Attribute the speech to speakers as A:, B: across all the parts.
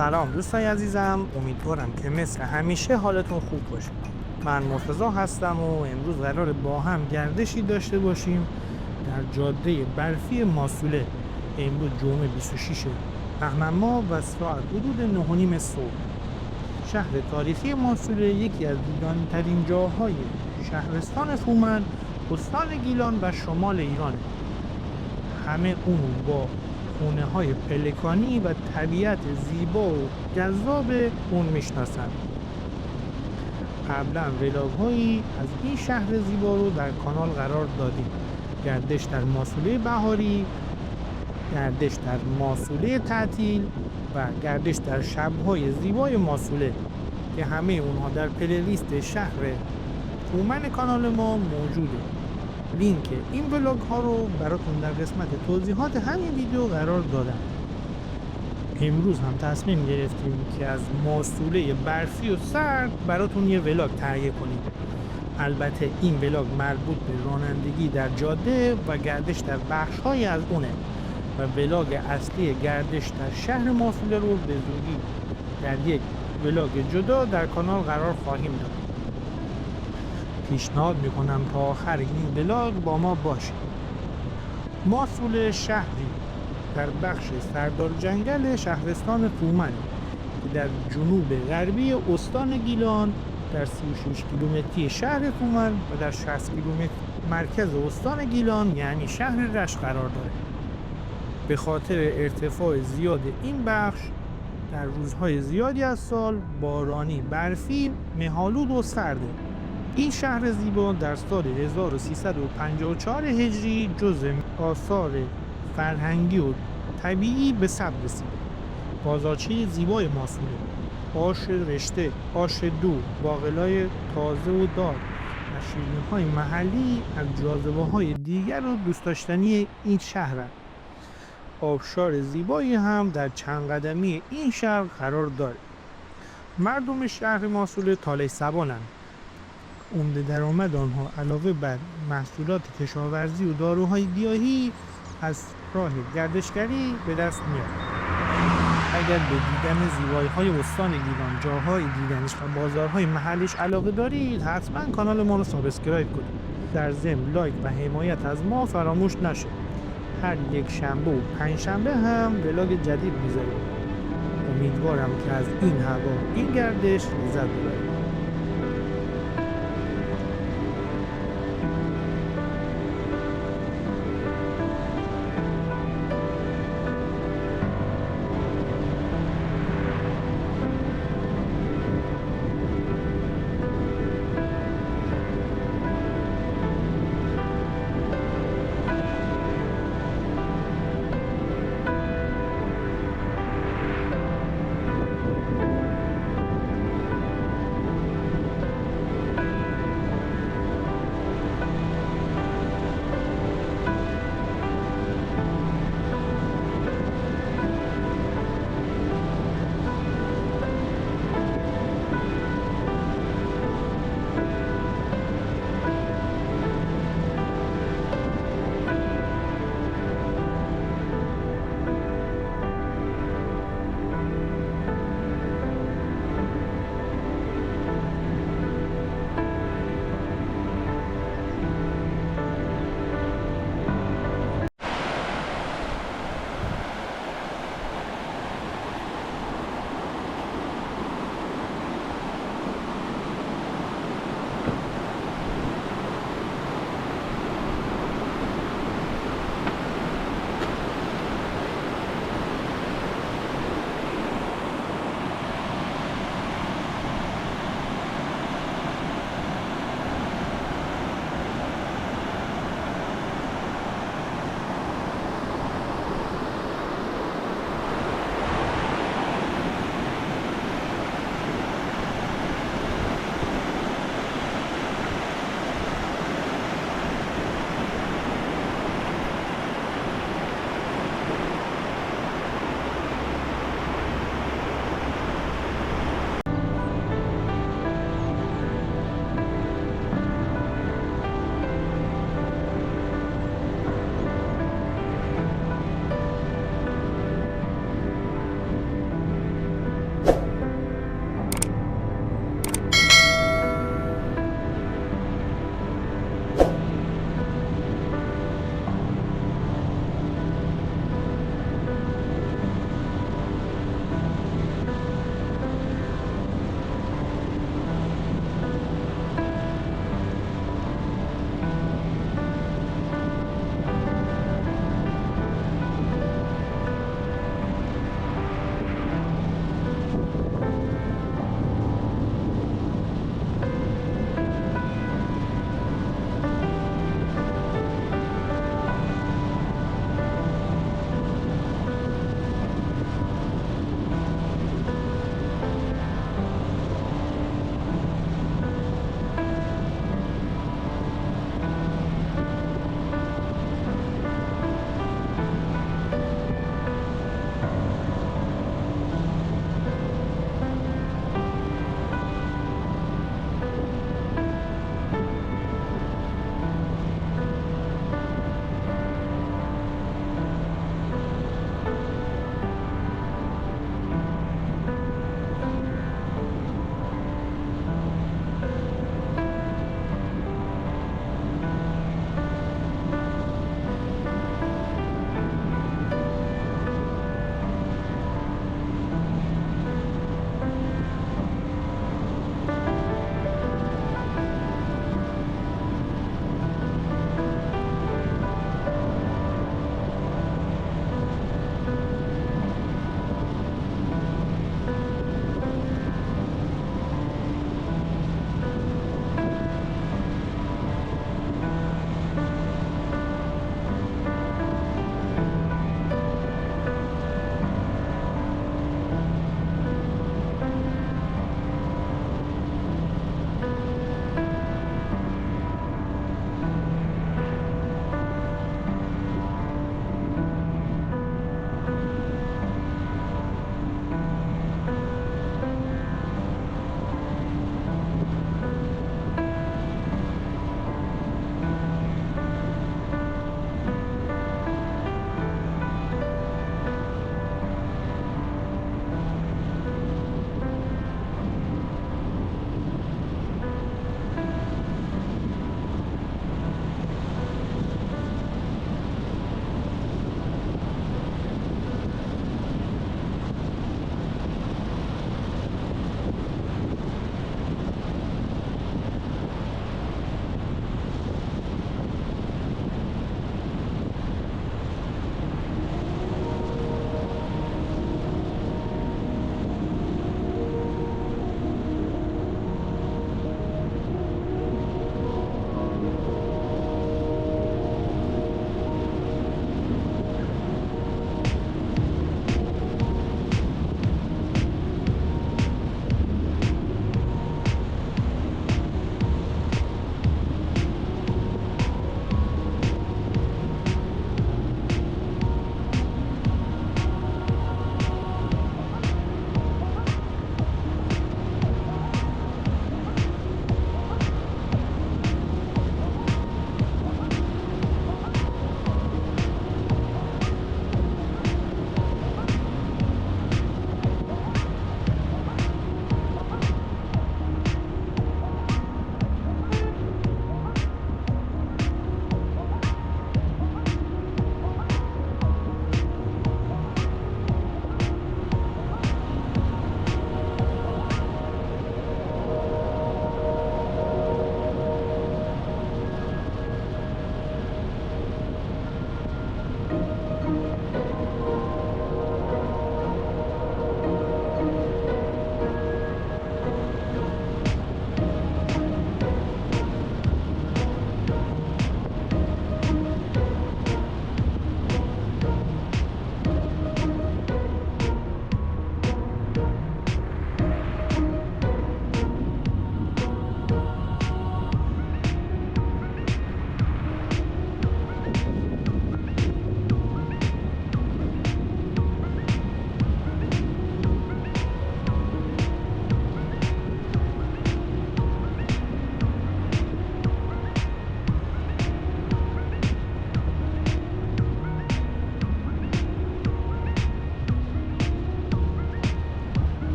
A: سلام دوستای عزیزم، امیدوارم که مثل همیشه حالتون خوب باشه. من مرتضی هستم و امروز قراره با هم گردشی داشته باشیم در جاده برفی ماسوله. امروز جمعه 26 بهمن ماه و ساعت حدود 9:30 صبح. شهر تاریخی ماسوله یکی از دیدنی‌ترین جاهای شهرستان فومن، استان گیلان و شمال ایرانه. همه اونو با خونه های پلکانی و طبیعت زیبا و جذاب اون میشناسن. قبلا ولاگ هایی از این شهر زیبا رو در کانال قرار دادیم: گردش در ماسوله بهاری، گردش در ماسوله تعطیل و گردش در شبهای زیبای ماسوله که همه اونها در پلیلیست شهر فومن کانال ما موجوده. لینک این ولاگ ها رو براتون در قسمت توضیحات همین ویدیو قرار دادم. امروز هم تصمیم گرفتیم که از ماسوله برفی و سرد براتون یه ولاگ تهیه کنیم. البته این ولاگ مربوط به رانندگی در جاده و گردش در بخش‌هایی از اونه و ولاگ اصلی گردش در شهر ماسوله رو به زودی در یک ولاگ جدا در کانال قرار خواهیم داد. پیشنهاد میکنم تا آخر این ولاگ با ما باشید. ماسوله شهری در بخش سردار جنگل شهرستان فومن که در جنوب غربی استان گیلان در 36 کیلومتری شهر فومن و در 60 کیلومتر مرکز استان گیلان یعنی شهر رشت قرار دارد. به خاطر ارتفاع زیاد این بخش در روزهای زیادی از سال بارانی، برفی، مه‌آلود و سرده. این شهر زیبا در سال 1354 هجری جزو آثار فرهنگی و طبیعی به ثبت رسید. بازارچه زیبای ماسوله، آش رشته، آش دو، باقلای تازه و داغ و شیرینی‌های محلی از جاذبه‌های دیگر و دوست داشتنی این شهرند. آبشار زیبایی هم در چند قدمی این شهر قرار دارد. مردم شهر ماسوله طالع سبانند. عمده درآمد آنها علاوه بر محصولات کشاورزی و داروهای گیاهی از راه گردشگری به دست میاد. اگر به دیدن زیبایی‌های استان گیلان، جاهای دیدنش و بازارهای محلیش علاقه دارید، حتما کانال ما رو سابسکرایب کنید. در ضمن لایک و حمایت از ما فراموش نشه. هر یک شنبه و پنجشنبه هم ولاگ جدید میذاریم. امیدوارم که از این هوا، این گردش لذت ببرید.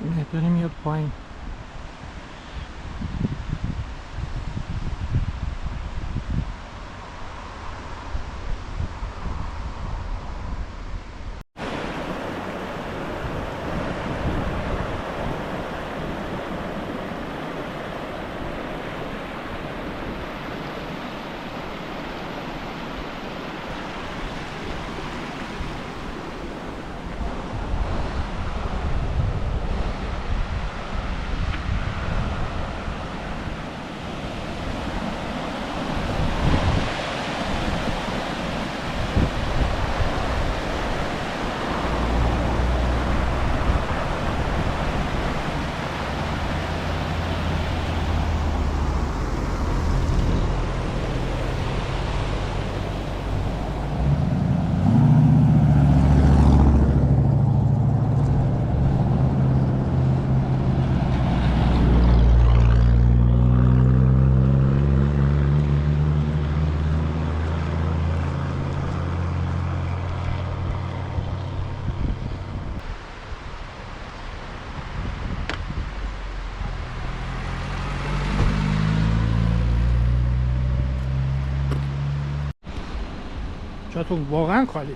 A: مهداری میاد پایین. جاتون واقعا خالی.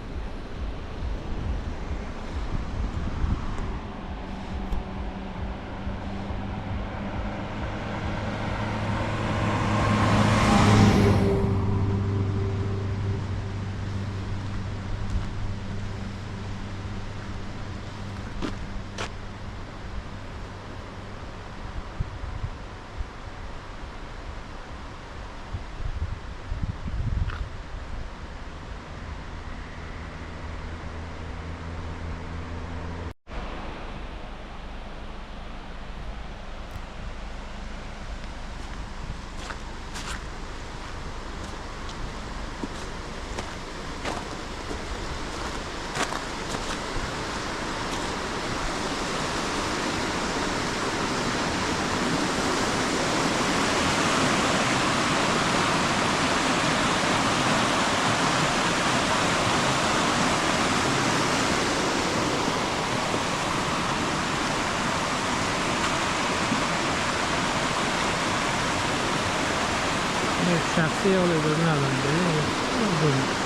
A: شخصی حالا اجازه ندارم بریم.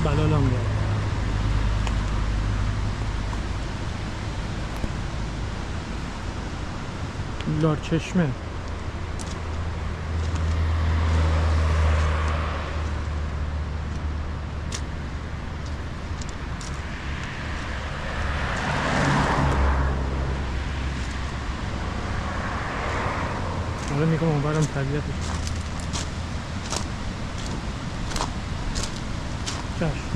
A: بلالم داره. لارچشمه. حالا میگم اونورم طبیعتش. چشم.